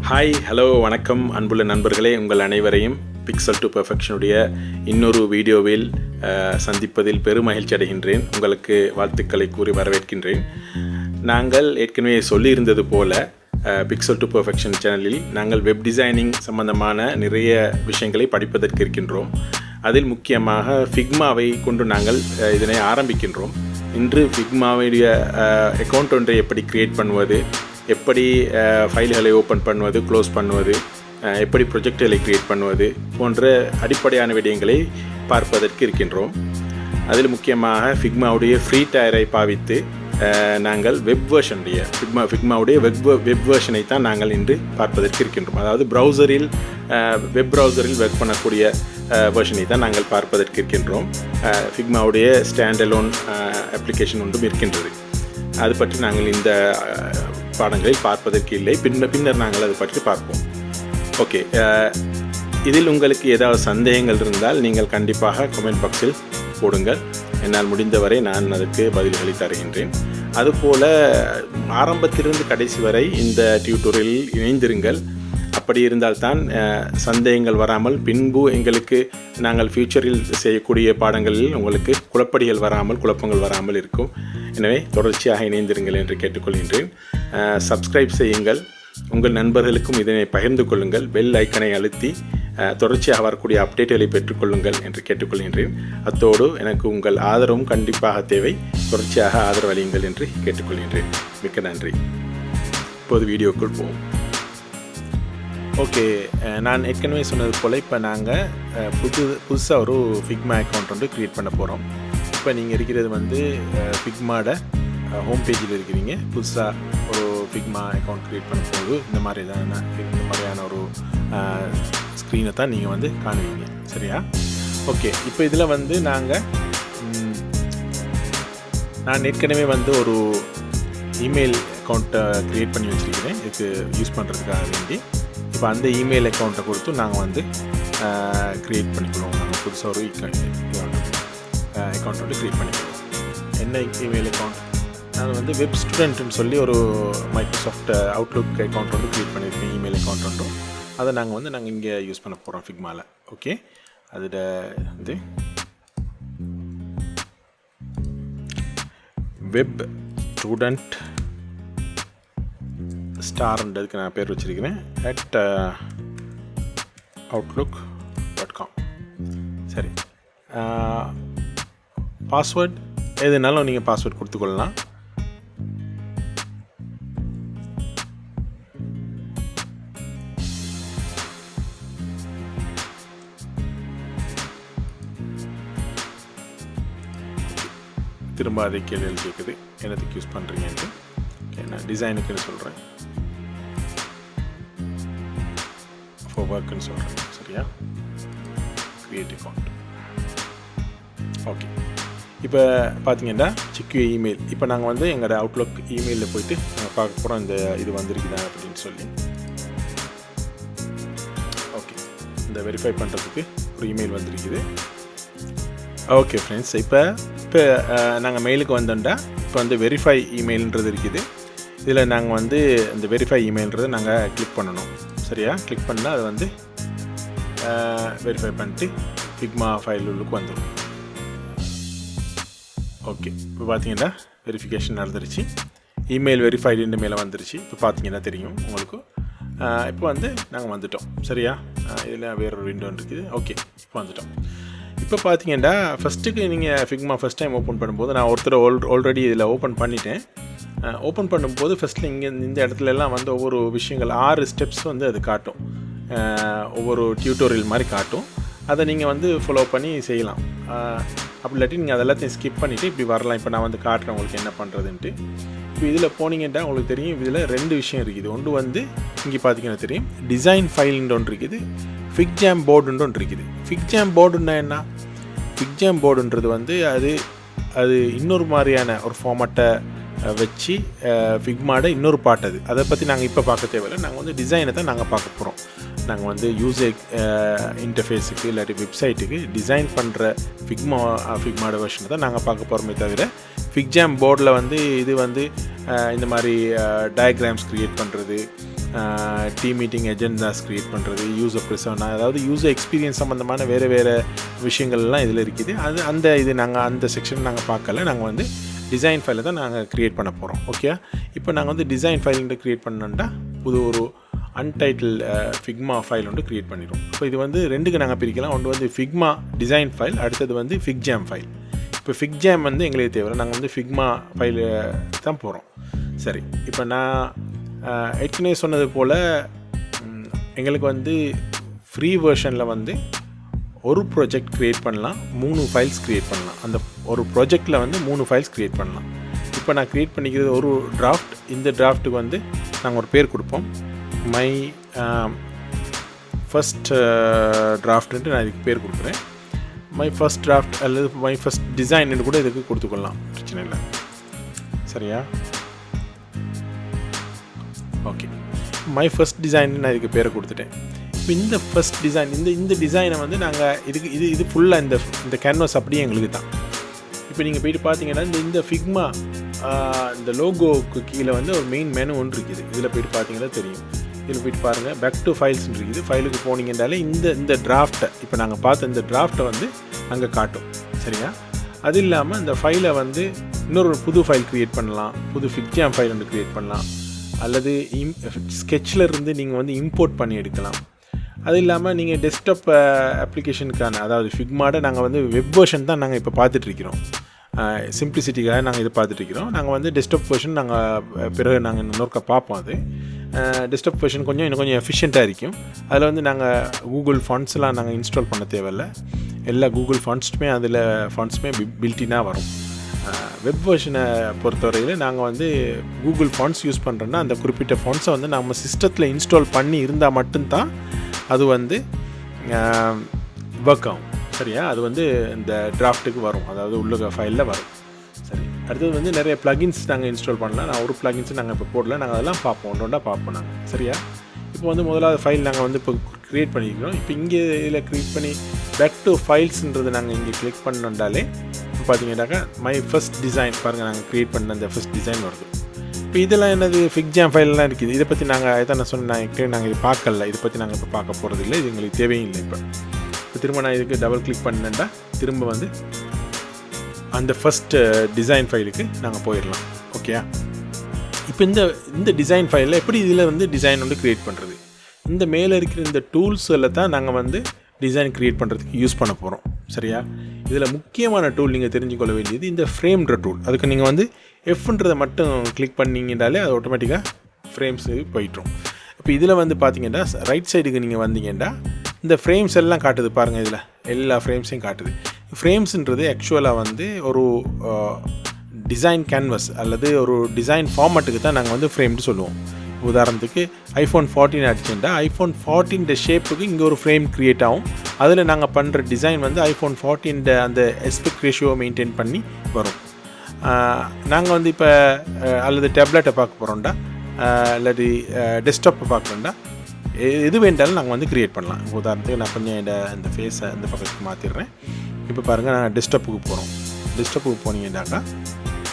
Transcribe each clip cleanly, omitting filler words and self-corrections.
Hi hello வணக்கம் அன்புள்ள நண்பர்களே, உங்கள் அனைவரையும் பிக்சல் டு பெர்ஃபெக்ஷனுடைய இன்னொரு வீடியோவில் சந்திப்பதில் பெருமகிழ்ச்சி அடைகின்றேன். உங்களுக்கு வாழ்த்துக்களை கூறி வரவேற்கின்றேன். நாங்கள் ஏற்கனவே சொல்லியிருந்தது போல பிக்சல் டு பெர்ஃபெக்ஷன் சேனலில் நாங்கள் வெப் டிசைனிங் சம்பந்தமான நிறைய விஷயங்களை படிப்பதற்கு இருக்கின்றோம். அதில் முக்கியமாக ஃபிக்மாவை கொண்டு நாங்கள் இதனை ஆரம்பிக்கின்றோம். இன்று ஃபிக்மாவுடைய அக்கௌண்ட் ஒன்றை எப்படி கிரியேட் பண்ணுவது, எப்படி ஃபைல்களை ஓப்பன் பண்ணுவது, க்ளோஸ் பண்ணுவது, எப்படி ப்ரொஜெக்டுகளை க்ரியேட் பண்ணுவது போன்ற அடிப்படையான விடயங்களை பார்ப்பதற்கு இருக்கின்றோம். அதில் முக்கியமாக ஃபிக்மாவுடைய ஃப்ரீ டயரை பாவித்து நாங்கள் வெப் வேர்ஷனுடைய ஃபிக்மாவுடைய வெப் வேர்ஷனை தான் நாங்கள் இன்று பார்ப்பதற்கு இருக்கின்றோம். அதாவது ப்ரௌசரில் வெப் ப்ரௌசரில் ஒர்க் பண்ணக்கூடிய வேர்ஷனை தான் நாங்கள் பார்ப்பதற்கு இருக்கின்றோம். ஃபிக்மாவுடைய ஸ்டாண்டலோன் அப்ளிகேஷன் ஒன்றும் இருக்கின்றது. அது பற்றி நாங்கள் இந்த பாடங்களில் பார்ப்பதற்கு இல்லை, பின்னர் நாங்கள் அது பற்றி பார்ப்போம். ஓகே, இதில் உங்களுக்கு ஏதாவது சந்தேகங்கள் இருந்தால் நீங்கள் கண்டிப்பாக கமெண்ட் பாக்ஸில் போடுங்கள். என்னால் முடிந்தவரை நான் அதற்கு பதில்களை தருகின்றேன். அதுபோல் ஆரம்பத்திலிருந்து கடைசி வரை இந்த டியூட்டோரியலில் இணைந்திருங்கள். அப்படி இருந்தால்தான் சந்தேகங்கள் வராமல் பின்பு எங்களுக்கு நாங்கள் ஃப்யூச்சரில் செய்யக்கூடிய பாடங்களில் உங்களுக்கு குழப்பங்கள் வராமல் இருக்கும். எனவே தொடர்ச்சியாக இணைந்திருங்கள் என்று கேட்டுக்கொள்கின்றேன். சப்ஸ்கிரைப் செய்யுங்கள், உங்கள் நண்பர்களுக்கும் இதனை பகிர்ந்து கொள்ளுங்கள், பெல் ஐக்கனை அழுத்தி தொடர்ச்சியாக வரக்கூடிய அப்டேட்டுகளை பெற்றுக்கொள்ளுங்கள் என்று கேட்டுக்கொள்கின்றேன். அத்தோடு எனக்கு உங்கள் ஆதரவும் கண்டிப்பாக தேவை. தொடர்ச்சியாக ஆதரவளியுங்கள் என்று கேட்டுக்கொள்கின்றேன். மிக்க நன்றி. இப்போது வீடியோக்குள் போவோம். ஓகே, நான் ஏற்கனவே சொன்னது போல் இப்போ நாங்கள் புதுசாக ஒரு ஃபிக்மா அக்கௌண்ட் வந்து க்ரியேட் பண்ண போகிறோம். இப்போ நீங்கள் இருக்கிறது ஃபிக்மாவோட ஹோம் பேஜில் இருக்கிறீங்க. புதுசாக ஒரு ஃபிக்மா அக்கௌண்ட் க்ரியேட் பண்ண போது இந்த மாதிரியான ஒரு ஸ்க்ரீனை தான் நீங்கள் காணுவீங்க. சரியா? ஓகே, இப்போ இதில் நான் ஏற்கனவே ஒரு இமெயில் அக்கௌண்ட்டை க்ரியேட் பண்ணி வச்சுருக்கிறேன் இதுக்கு யூஸ் பண்ணுறதுக்காக வேண்டி. இப்போ அந்த இமெயில் அக்கௌண்ட்டை கொடுத்து நாங்கள் க்ரியேட் பண்ணிக்கிறோம். நாங்கள் புதுசாக ஒரு அக்கௌண்ட் க்ரியேட் பண்ணிக்கிறோம். என்ன இமெயில் அக்கௌண்ட்? நான் வெப் ஸ்டூடெண்ட்டுன்னு சொல்லி ஒரு மைக்ரோசாஃப்ட் அவுட்லுக் அக்கௌண்ட் க்ரியேட் பண்ணியிருக்கேன், இமெயில் அக்கௌண்ட் அதை நாங்கள் இங்கே யூஸ் பண்ண போகிறோம் ஃபிக்மாவில். ஓகே, அதில் வெப் ஸ்டூடெண்ட் ஸ்டார்ன்றதுக்கு நான் பேர் வச்சுருக்கிறேன் @outlook.com. சரி, பாஸ்வேர்ட் எதுனாலும் நீங்கள் பாஸ்வேர்ட் கொடுத்துக்கொள்ளலாம். திரும்ப அதே கேள்விகள் கேட்குது, என்னத்துக்கு யூஸ் பண்ணுறீங்கன்ட்டு. ஓகே, நான் டிசைனுக்குன்னு சொல்கிறேன், ஃபார் ஒர்க்குன்னு சொல்கிறேன். சரியா? Create account. ஓகே, இப்போ பார்த்தீங்கன்னா செக்யூ இமெயில். இப்போ நாங்கள் எங்களோட அவுட்லுக் இமெயிலில் போயிட்டு நாங்கள் பார்க்க போகிறோம் இந்த இது வந்திருக்குதா அப்படின்னு சொல்லி. ஓகே, இந்த வெரிஃபை பண்ணுறதுக்கு ஒரு இமெயில் வந்திருக்குது. ஓகே ஃப்ரெண்ட்ஸ், இப்போ நாங்கள் மெயிலுக்கு வந்தோம்டா இப்போ வெரிஃபை இமெயில்ன்றது இருக்குது. இதில் நாங்கள் இந்த வெரிஃபை இமெயில்ன்றதை நாங்கள் கிளிக் பண்ணணும். சரியா? கிளிக் பண்ணால் அது வெரிஃபை பண்ணிட்டு ஃபிக்மா ஃபைல் உள்ளுக்கு வந்துடும். ஓகே, இப்போ பார்த்தீங்கன்னா வெரிஃபிகேஷன் நடந்துருச்சு. இமெயில் வெரிஃபைடுன்னு மேலே வந்துருச்சு. இப்போ பார்த்தீங்கன்னா தெரியும் உங்களுக்கு. இப்போ நாங்கள் வந்துட்டோம். சரியா? இதில் வேறொரு விண்டோ இருக்குது. ஓகே, இப்போ வந்துட்டோம். இப்போ பார்த்தீங்கன்னா ஃபஸ்ட்டுக்கு நீங்கள் ஃபிக்மா ஃபஸ்ட் டைம் ஓப்பன் பண்ணும்போது நான் ஆல்ரெடி இதில் ஓப்பன் பண்ணிட்டேன். ஓப்பன் பண்ணும்போது ஃபஸ்ட்டில் இந்த இடத்துலலாம் ஒவ்வொரு விஷயங்கள் 6 ஸ்டெப்ஸ் அது காட்டும். ஒவ்வொரு டியூட்டோரியல் மாதிரி காட்டும். அதை நீங்கள் ஃபாலோ பண்ணி செய்யலாம். அப்படி இல்லாட்டி நீங்கள் அதெல்லாத்தையும் ஸ்கிப் பண்ணிவிட்டு இப்படி வரலாம். இப்போ நான் காட்டுறேன் உங்களுக்கு என்ன பண்ணுறதுன்ட்டு. இப்போ இதில் போனீங்கன்னா உங்களுக்கு தெரியும், இதில் 2 விஷயம் இருக்குது. ஒன்று இங்கே பார்த்தீங்கன்னா தெரியும், டிசைன் ஃபைல்ன்ற ஒன்று இருக்குது, ஃபிக்ஜாம் போர்டுன்ற ஒன்று இருக்குது. ஃபிக்ஜாம் போர்டுன்னா என்ன? ஃபிக்ஜாம் போர்டுன்றது அது இன்னொரு மாதிரியான ஒரு ஃபார்மேட்டை வச்சு ஃபிக்மாட இன்னொரு பாட்டு. அதை பற்றி நாங்கள் இப்போ பார்க்க தேவையில்லை. நாங்கள் டிசைனை தான் நாங்கள் பார்க்க போகிறோம். நாங்கள் யூசர் இன்டர்ஃபேஸுக்கு இல்லாட்டி வெப்சைட்டுக்கு டிசைன் பண்ணுற ஃபிக்மாட வெர்ஷனை தான் நாங்கள் பார்க்க போகிறோமே தவிர ஃபிக்ஜாம் போர்டில் இது இந்த மாதிரி டயக்ராம்ஸ் க்ரியேட் பண்ணுறது, டீம் மீட்டிங் எஜெண்டாஸ் க்ரியேட் பண்ணுறது, யூசர் ப்ரெசென்ட், அதாவது யூசர் எக்ஸ்பீரியன்ஸ் சம்மந்தமான வேறு விஷயங்கள்லாம் இதில் இருக்குது. இது நாங்கள் அந்த செக்ஷன் நாங்கள் பார்க்கல. நாங்கள் வந்து டிசைன் ஃபைலை தான் நாங்கள் க்ரியேட் பண்ண போகிறோம். ஓகே, இப்போ நாங்கள் வந்து டிசைன் ஃபைல் க்ரியேட் பண்ணோன்னா ஒரு அன்டைட்டில் ஃபிக்மா ஃபைல் ஒன்று க்ரியேட் பண்ணிடுவோம். இப்போ இது வந்து ரெண்டுக்கு நாங்கள் பிரிக்கலாம். ஒன்று வந்து ஃபிக்மா டிசைன் ஃபைல், அடுத்தது வந்து ஃபிக்ஜாம் ஃபைல். இப்போ ஃபிக்ஜாம் வந்து எங்களுக்கு தேவை, நாங்கள் வந்து ஃபிக்மா ஃபைலு தான் போகிறோம். சரி, இப்போ நான் ஏற்கனவே சொன்னது போல் எங்களுக்கு வந்து ஃப்ரீ வெர்ஷனில் வந்து ஒரு ப்ராஜெக்ட் க்ரியேட் பண்ணலாம், 3 ஃபைல்ஸ் க்ரியேட் பண்ணலாம். அந்த ஒரு ப்ராஜெக்டில் வந்து 3 ஃபைல்ஸ் க்ரியேட் பண்ணலாம். இப்போ நான் க்ரியேட் பண்ணிக்கிறது ஒரு டிராஃப்ட். இந்த டிராஃப்ட்டுக்கு வந்து நாங்கள் ஒரு பேர் கொடுப்போம், மை ஃபஸ்ட் டிராஃப்ட்ன்ட்டு நான் இதுக்கு பேர் கொடுக்குறேன். மை ஃபஸ்ட் டிராஃப்ட் அல்லது மை ஃபஸ்ட் டிசைன்னு கூட இதுக்கு கொடுத்துக்கொள்ளலாம், பிரச்சனை இல்லை. சரியா? ஓகே, மை ஃபஸ்ட் டிசைன் நான் இதுக்கு பேரை கொடுத்துட்டேன். இப்போ இந்த ஃபஸ்ட் டிசைன், இந்த டிசைனை வந்து நாங்கள் இது ஃபுல்லாக இந்த கேன்வாஸ் அப்படியே எங்களுக்கு தான். இப்போ நீங்கள் போயிட்டு பார்த்தீங்கன்னா இந்த ஃபிக்மா இந்த லோகோவுக்கு கீழே வந்து ஒரு மெயின் மெனு ஒன்று இருக்குது. இதில் போயிட்டு பார்த்தீங்கன்னா தெரியும். இதில் போயிட்டு பாருங்கள், பேக் டு ஃபைல்ஸ் இருக்குது. ஃபைலுக்கு போனீங்கன்னாலே இந்த டிராஃப்ட்டை, இப்போ நாங்கள் பார்த்த இந்த டிராஃப்ட்டை வந்து அங்கே காட்டும். சரியா? அது இல்லாமல் இந்த ஃபைலை வந்து இன்னொரு புது ஃபைல் க்ரியேட் பண்ணலாம், புது ஃபிக்ஜாம் ஃபைல் ஒன்று க்ரியேட் பண்ணலாம், அல்லது ஸ்கெட்சில் இருந்து நீங்கள் வந்து இம்போர்ட் பண்ணி எடுக்கலாம். அது இல்லாமல் நீங்கள் டெஸ்க்டாப் அப்ளிகேஷனுக்கான, அதாவது ஃபிக்மாட நாங்கள் வந்து வெப் வெர்ஷன் தான் நாங்கள் இப்போ பார்த்துட்ருக்கிறோம். சிம்பிளிசிட்டிக்காக நாங்கள் இதை பார்த்துட்ருக்கிறோம். நாங்கள் வந்து டெஸ்க்டாப் வெர்ஷன் நாங்கள் பிறகு நாங்கள் இன்னொருக்கா பார்ப்போம். அது டெஸ்க்டாப் வெர்ஷன் இன்னும் கொஞ்சம் எஃபிஷியண்ட்டாக இருக்கும். அதில் வந்து நாங்கள் கூகுள் ஃபாண்ட்ஸ்லாம் நாங்கள் இன்ஸ்டால் பண்ண தேவையில்லை. எல்லா கூகுள் ஃபாண்ட்ஸுமே ஃபாண்ட்ஸுமே பில்ட்டினாக வரும். வெப் வெர்ஷனை பொறுத்தவரையில் நாங்கள் வந்து கூகுள் ஃபாண்ட்ஸ் யூஸ் பண்ணுறோன்னா அந்த குறிப்பிட்ட ஃபாண்ட்ஸை வந்து நம்ம சிஸ்டத்தில் இன்ஸ்டால் பண்ணி இருந்தால் மட்டும்தான் அது வந்து ஒர்க் ஆகும். சரியா? அது வந்து இந்த டிராஃப்ட்டுக்கு வரும், அதாவது உள்ள ஃபைலில் வரும். சரி, அடுத்தது வந்து நிறைய ப்ளகின்ஸ் நாங்கள் இன்ஸ்டால் பண்ணலாம். நான் ஒரு ப்ளகின்ஸை நாங்கள் இப்போ போடல, நாங்கள் அதெல்லாம் பார்ப்போம், ஒன்றா பார்ப்போம் நாங்கள். சரியா? இப்போ வந்து முதலாவது ஃபைல் நாங்கள் வந்து இப்போ க்ரியேட் பண்ணிக்கிறோம். இப்போ இங்கே இதில் க்ரியேட் பண்ணி பேக் டு ஃபைல்ஸ்ன்றது நாங்கள் இங்கே கிளிக் பண்ணோண்டாலே இப்போ பார்த்தீங்கன்னாக்கா மை ஃபஸ்ட் டிசைன் பாருங்கள், நாங்கள் க்ரியேட் பண்ண அந்த ஃபஸ்ட் டிசைன் வருது. இப்போ இதெல்லாம் என்னது ஃபிக்ஜாம் ஃபைல்லாம் இருக்குது. இதை பற்றி நாங்கள் இதை நான் சொன்னேன், நாங்கள் இது பார்க்கல, இதை பற்றி நாங்கள் இப்போ பார்க்க போகிறது இல்லை, இது எங்களுக்கு தேவையும் இல்லை. இப்போ திரும்ப நான் இதுக்கு டபுள் கிளிக் பண்ணேன்டா திரும்ப வந்து அந்த ஃபஸ்ட்டு டிசைன் ஃபைலுக்கு நாங்கள் போயிடலாம். ஓகே, இப்போ இந்த டிசைன் ஃபைலில் எப்படி இதில் வந்து டிசைன் வந்து க்ரியேட் பண்ணுறது, இந்த மேலே இருக்கிற இந்த டூல்ஸில் தான் நாங்கள் வந்து டிசைன் க்ரியேட் பண்ணுறதுக்கு யூஸ் பண்ண போகிறோம். சரியா? இதில் முக்கியமான டூல் நீங்கள் தெரிஞ்சுக்கொள்ள வேண்டியது இந்த ஃப்ரேம்ன்ற டூல். அதுக்கு நீங்கள் வந்து எஃப்ன்றதை மட்டும் கிளிக் பண்ணிங்கன்னாலே அது ஆட்டோமேட்டிக்காக ஃப்ரேம்ஸு போயிட்டுரும். இப்போ இதில் வந்து பார்த்தீங்கன்னா ரைட் சைடுக்கு நீங்கள் வந்தீங்கன்னா இந்த ஃப்ரேம்ஸ் எல்லாம் காட்டுது பாருங்கள். இதில் எல்லா ஃப்ரேம்ஸையும் காட்டுது. ஃப்ரேம்ஸுன்றது ஆக்சுவலாக வந்து ஒரு டிசைன் கேன்வஸ் அல்லது ஒரு டிசைன் ஃபார்மேட்டுக்கு தான் நாங்கள் வந்து ஃப்ரேம்னு சொல்லுவோம். உதாரணத்துக்கு iPhone 14 அடிச்சுட்டா iPhone 14 ஷேப்புக்கு இங்கே ஒரு ஃப்ரேம் க்ரியேட் ஆகும். அதில் நாங்கள் பண்ணுற டிசைன் வந்து iPhone 14 அந்த எஸ்பெக்ட் ரேஷியோவை மெயின்டைன் பண்ணி வரும். நாங்கள் வந்து இப்போ அல்லது டேப்லெட்டை பார்க்க போகிறோம்டா இல்லாட்டி டெஸ்க்டாப்பை பார்க்குறோம்டா, எது வேண்டாலும் நாங்கள் வந்து க்ரியேட் பண்ணலாம். உதாரணத்துக்கு நான் கொஞ்சம் இந்த ஃபேஸை இந்த பக்கத்துக்கு மாற்றிடுறேன். இப்போ பாருங்கள், நாங்கள் டெஸ்க்டாப்புக்கு போகிறோம். டெஸ்க்டாப்புக்கு போனீங்கன்னாக்கா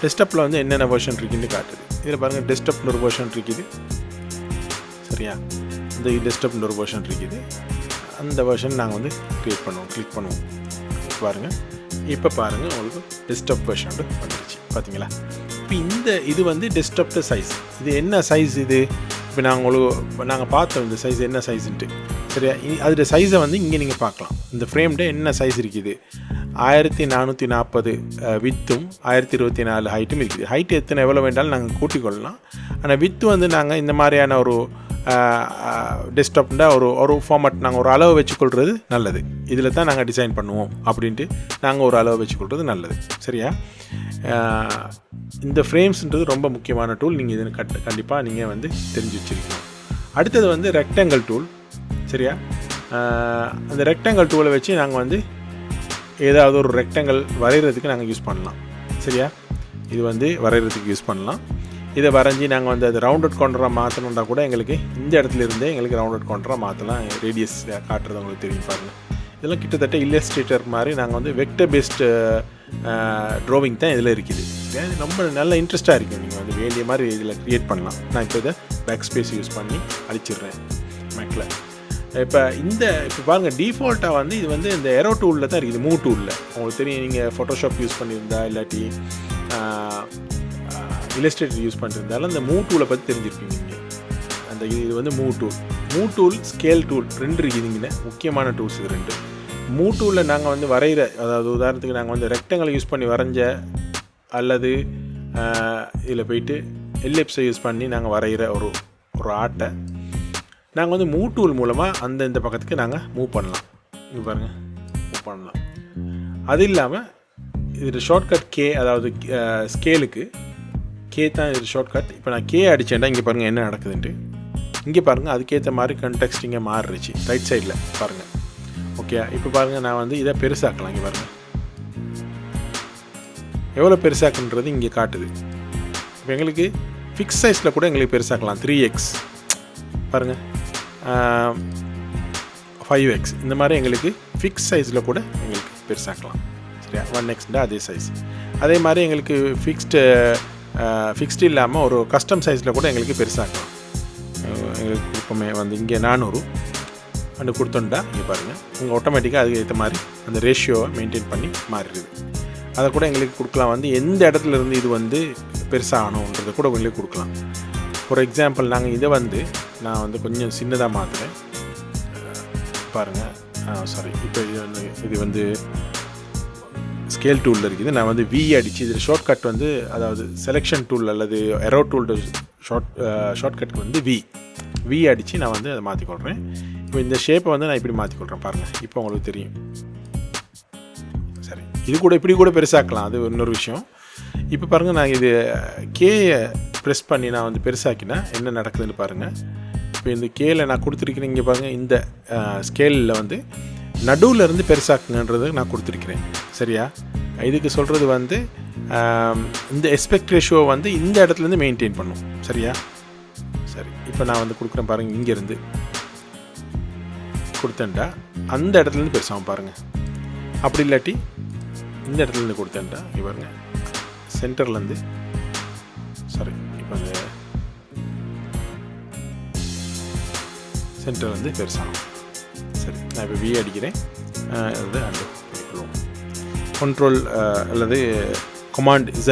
டெஸ்க்டாப்பில் வந்து என்னென்ன வெர்ஷன் இருக்குதுன்னு காட்டுது. இதில் பாருங்கள், டெஸ்க்டாப்பில் ஒரு வெர்ஷன் இருக்குது. சரியா? இந்த டெஸ்க்டாப்பில் ஒரு வெர்ஷன் இருக்குது. அந்த வெர்ஷன் நாங்கள் வந்து க்ரியேட் பண்ணுவோம், கிளிக் பண்ணுவோம். இப்போ பாருங்கள் உங்களுக்கு டெஸ்க்டாப் வெர்ஷன் வந்துடுச்சு. பார்த்தீங்களா? இப்போ இது வந்து டெஸ்க்டாப்ட சைஸ். இது என்ன சைஸ் இது? இப்போ நாங்கள் பார்த்தோம் இந்த சைஸ் என்ன சைஸுன்ட்டு. சரியா? அதோட சைஸை வந்து இங்கே நீங்கள் பார்க்கலாம். இந்த ஃப்ரேம்ட என்ன சைஸ் இருக்குது, 1440 வித்தும் 1024 ஹைட்டும் இருக்குது. ஹைட் எவ்வளோ வேண்டாலும் நாங்கள் கூட்டிக்கொள்ளலாம். ஆனால் வித்து வந்து நாங்கள் இந்த மாதிரியான ஒரு டெஸ்க்டாப்னா ஒரு ஃபார்மேட் நாங்கள் ஒரு அளவு வச்சுக்கொள்வது நல்லது. இதில் தான் நாங்கள் டிசைன் பண்ணுவோம் அப்படின்ட்டு நாங்கள் ஒரு அளவு வச்சுக்கொள்வது நல்லது. சரியா? இந்த ஃப்ரேம்ஸ்ன்றது ரொம்ப முக்கியமான டூல். நீங்கள் இதை கண்டிப்பாக நீங்கள் வந்து தெரிஞ்சு வச்சுருக்கணும். அடுத்தது வந்து ரெக்டாங்கிள் டூல். சரியா? அந்த ரெக்டாங்கிள் டூலை வச்சு நாங்கள் வந்து ஏதாவது ஒரு ரெக்டாங்கிள் வரைகிறதுக்கு நாங்கள் யூஸ் பண்ணலாம். சரியா? இது வந்து வரைகிறதுக்கு யூஸ் பண்ணலாம். இதை வரைஞ்சி நாங்கள் வந்து அது ரவுண்டட் கார்னராக மாற்றணுன்னா கூட எங்களுக்கு இந்த இடத்துல இருந்தே எங்களுக்கு ரவுண்டட் கார்னராக மாற்றலாம். ரேடியஸ் காட்டுறது உங்களுக்கு தெரியும் பாருங்கள். இதெல்லாம் கிட்டத்தட்ட இல்லஸ்ட்ரேட்டர் மாதிரி நாங்கள் வந்து வெக்டர் பேஸ்டு ட்ராவிங் தான் இதில் இருக்குது. ரொம்ப நல்ல இன்ட்ரெஸ்ட்டாக இருக்கும். நீங்கள் வந்து வேண்டிய மாதிரி இதில் க்ரியேட் பண்ணலாம். நான் இப்போ இதை பேக் ஸ்பேஸ் யூஸ் பண்ணி அழிச்சிடுறேன் மேக்கில். இப்போ பாருங்கள், டிஃபால்ட்டாக வந்து இது வந்து இந்த எரோ டூலில் தான் இருக்குது, மூவ் டூலில். உங்களுக்கு தெரியும், நீங்கள் ஃபோட்டோஷாப் யூஸ் பண்ணியிருந்தா இல்லாட்டி இல்லஸ்ட்ரேட்டர் யூஸ் பண்ணியிருந்தாலும் அந்த மூவ் டூலை பற்றி தெரிஞ்சிருப்பீங்க. நீங்கள் அந்த இது வந்து மூவ் டூல் ஸ்கேல் டூல் 2 இருக்குதுங்கன்னு முக்கியமான டூல்ஸ் இது 2. மூவ் டூலில் நாங்கள் வந்து வரைகிற, அதாவது உதாரணத்துக்கு நாங்கள் வந்து ரெக்டாங்கிள் யூஸ் பண்ணி வரைஞ்ச அல்லது இதில் போயிட்டு எல்லிப்ஸை யூஸ் பண்ணி நாங்கள் வரைகிற ஒரு ஆர்ட்டை நாங்கள் வந்து மூவ் டூல் மூலமாக இந்த பக்கத்துக்கு நாங்கள் மூவ் பண்ணலாம். இங்கே பாருங்கள், மூவ் பண்ணலாம். அது இல்லாமல் இது ஷார்ட்கட் கே, அதாவது ஸ்கேலுக்கு கே தான் இது ஷார்ட்கட். இப்போ நான் கே அடித்தேன்டா இங்கே பாருங்கள் என்ன நடக்குதுன்ட்டு. இங்கே பாருங்கள், அதுக்கேற்ற மாதிரி கன்டெக்ஸ்ட் இங்கே மாறிடுச்சு ரைட் சைடில் பாருங்கள். ஓகே, இப்போ பாருங்கள், நான் வந்து இதை பெருசாக்கலாம். இங்கே பாருங்கள் எவ்வளோ பெருசாக்குன்றது இங்கே காட்டுது. இப்போ எங்களுக்கு ஃபிக்ஸ் சைஸில் கூட எங்களுக்கு பெருசாக்கலாம். 3x பாருங்கள், 5x இந்த மாதிரி எங்களுக்கு ஃபிக்ஸ் சைஸில் கூட எங்களுக்கு பெருசாக்கலாம். சரியா, 1xண்டா அதே சைஸ். அதே மாதிரி எங்களுக்கு ஃபிக்ஸ்டு இல்லாமல் ஒரு கஸ்டம் சைஸில் கூட எங்களுக்கு பெருசாக்கலாம். எங்களுக்கு இப்போமே வந்து இங்கே 400 அண்டு கொடுத்தோண்டா இங்கே பாருங்கள், உங்கள் ஆட்டோமேட்டிக்காக அதுக்கு ஏற்ற மாதிரி அந்த ரேஷியோவை மெயின்டைன் பண்ணி மாறிடுது. அதை கூட எங்களுக்கு கொடுக்கலாம். வந்து எந்த இடத்துல இருந்து இது வந்து பெருசாகணுன்றதை கூட எங்களுக்கு கொடுக்கலாம். ஃபார் எக்ஸாம்பிள், நாங்கள் இதை வந்து நான் வந்து கொஞ்சம் சின்னதாக மாற்றுறேன் பாருங்கள். சாரி, இப்போ இது வந்து ஸ்கேல் டூலில் இருக்குது. நான் வந்து வி அடித்து இதில் ஷார்ட்கட் வந்து, அதாவது செலெக்ஷன் டூல் அல்லது எரோ டூல் ஷார்ட்கட்டுக்கு வந்து வி அடித்து நான் வந்து அதை மாற்றிக்கொள்கிறேன். இப்போ இந்த ஷேப்பை வந்து நான் இப்படி மாற்றிக்கொள்கிறேன் பாருங்கள். இப்போ உங்களுக்கு தெரியும். சரி, இது கூட இப்படி கூட பெருசாக்கலாம், அது இன்னொரு விஷயம். இப்போ பாருங்கள், நான் இது கேயை ப்ரெஸ் பண்ணி நான் வந்து பெருசாக்கினா என்ன நடக்குதுன்னு பாருங்கள். இப்போ இந்த கேல நான் கொடுத்துருக்கிறேன். இங்கே பாருங்கள், இந்த ஸ்கேலில் வந்து நடுவில் இருந்து பெருசாக்குங்கன்றது நான் கொடுத்துருக்கிறேன். சரியா, இதுக்கு சொல்கிறது வந்து இந்த எஸ்பெக்ட் ரேஷியோ வந்து இந்த இடத்துலேருந்து மெயின்டைன் பண்ணும். சரியா, சரி, இப்போ நான் வந்து கொடுக்குறேன் பாருங்கள். இங்கேருந்து கொடுத்தேன்டா அந்த இடத்துலேருந்து பெருசாகும் பாருங்கள். அப்படி இல்லாட்டி இந்த இடத்துலேருந்து கொடுத்தேன்டா இங்கே பாருங்கள், சென்டர்லேருந்து சாரி, இப்போ அந்த சென்டர்லேருந்து பெருசாகும். சரி, நான் இப்போ வி அடிக்கிறேன். அது அண்டு பண்ணிக்கொள்வோம். கண்ட்ரோல் அல்லது கமாண்ட் Z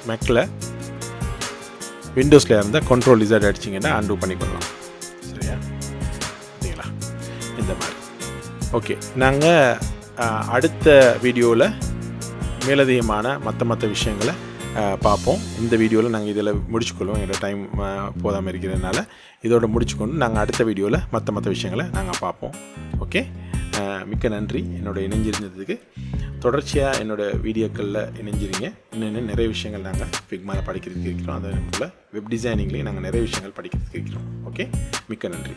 மேக்கில் விண்டோஸில் இருந்தால் கண்ட்ரோல் Z அடிச்சிங்கன்னா அண்டு பண்ணிக்கொள்ளலாம். சரியா, பார்த்தீங்களா, இந்த மாதிரி. ஓகே, நாங்கள் அடுத்த வீடியோவில் மேலதிகமான மற்ற விஷயங்களை பார்ப்போம். இந்த வீடியோவில் நாங்கள் இதில் முடிச்சுக்கொள்வோம். எங்களோட டைம் போதாமல் இருக்கிறதுனால இதோட முடிச்சுக்கொண்டு நாங்கள் அடுத்த வீடியோவில் மற்ற விஷயங்களை நாங்கள் பார்ப்போம். ஓகே, மிக்க நன்றி என்னோட இணைஞ்சிருந்ததுக்கு. தொடர்ச்சியாக என்னோடய வீடியோக்களில் இணைஞ்சிருங்க. இன்னும் நிறைய விஷயங்கள் நாங்கள் ஃபிக்மாவில் படிக்கிறதுக்கு இருக்கிறோம். அதே போல் வெப் டிசைனிங்லேயும் நாங்கள் நிறைய விஷயங்கள் படிக்கிறதுக்கு இருக்கிறோம். ஓகே, மிக்க நன்றி.